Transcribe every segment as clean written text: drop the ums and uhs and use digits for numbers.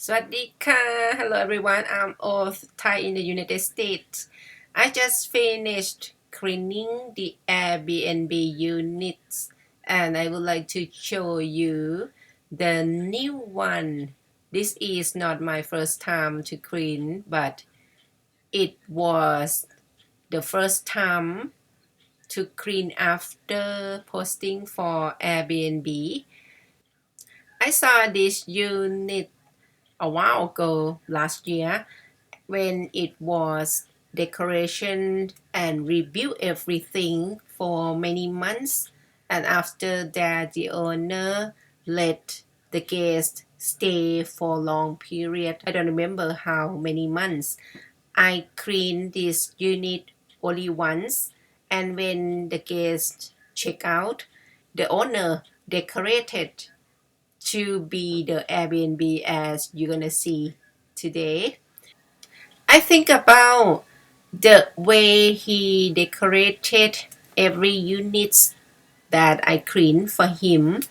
Swadika. Hello everyone. I'm Oath, Thai in the United States. I just finished cleaning the Airbnb units and I would like to show you the new one. This is not my first time to clean, but it was the first time to clean after posting for Airbnb. I saw this unit a while ago last year when it was decoration and rebuilt everything for many months, and after that the owner let the guest stay for a long period. I don't remember how many months. I cleaned this unit only once, and when the guest check out, the owner decorated to be the Airbnb as you're gonna see today. I think about the way he decorated every unit that I cleaned for him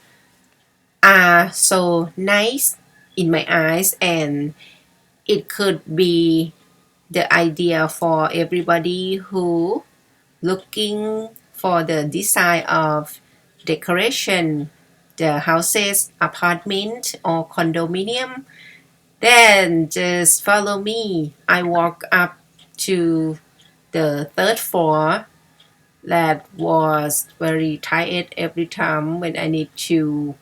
are so nice in my eyes, and it could be the idea for everybody who looking for the design of decoration, the houses, apartment or condominium. Then just follow me. I walk up to the third floor. That was very tired every time when I need to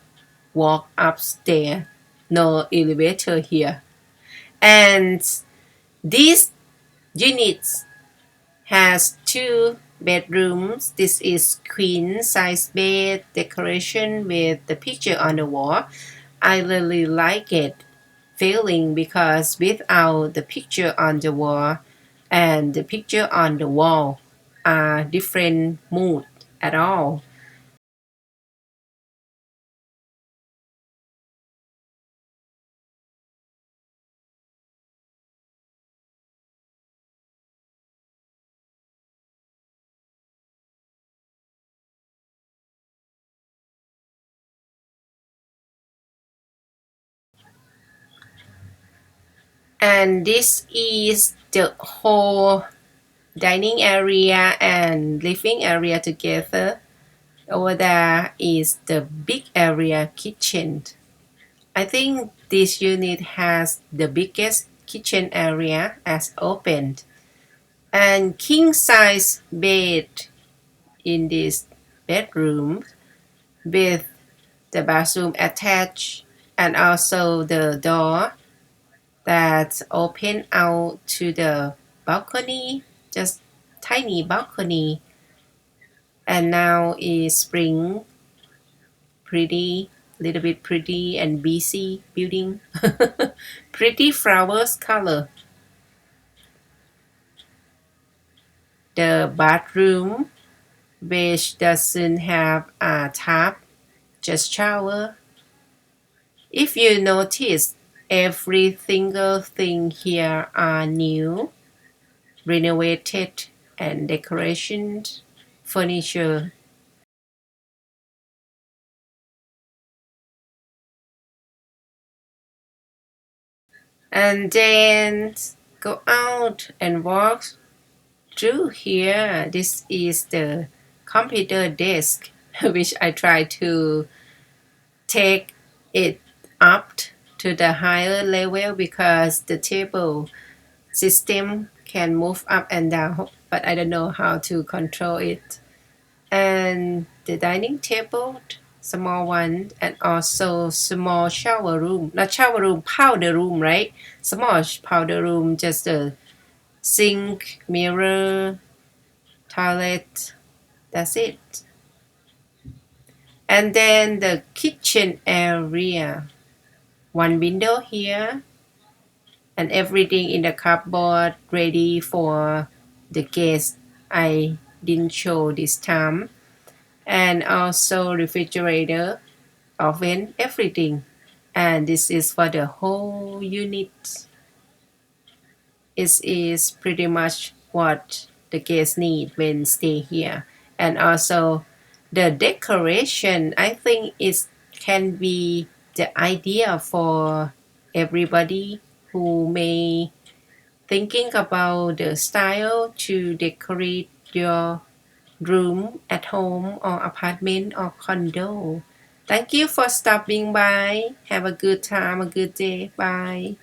walk upstairs. No elevator here. And this unit has two bedrooms. This is queen size bed decoration with the picture on the wall. I really like it feeling because without the picture on the wall and the picture on the wall are different mood at all. And this is the whole dining area and living area together. Over there is the big area kitchen. I think this unit has the biggest kitchen area as opened, and king size bed in this bedroom with the bathroom attached, and also the door that open out to the balcony, just tiny balcony. And now is spring, pretty, little bit pretty and busy building. Pretty flowers color. The bathroom, which doesn't have a tap, just shower. If you notice, every single thing here are new, renovated and decorations, furniture. And then go out and walk through here. This is the computer desk, which I try to take it up to the higher level because the table system can move up and down, but I don't know how to control it. And the dining table, small one, and also small shower room. Not shower room, powder room, right? Small powder room, just a sink, mirror, toilet. That's it. And then the kitchen area. One window here, and everything in the cupboard ready for the guest. I didn't show this time. And also refrigerator, oven, everything. And this is for the whole unit. It is pretty much what the guests need when stay here. And also the decoration, I think it can be the idea for everybody who may thinking about the style to decorate your room at home or apartment or condo. Thank you for stopping by. Have a good time, a good day. Bye.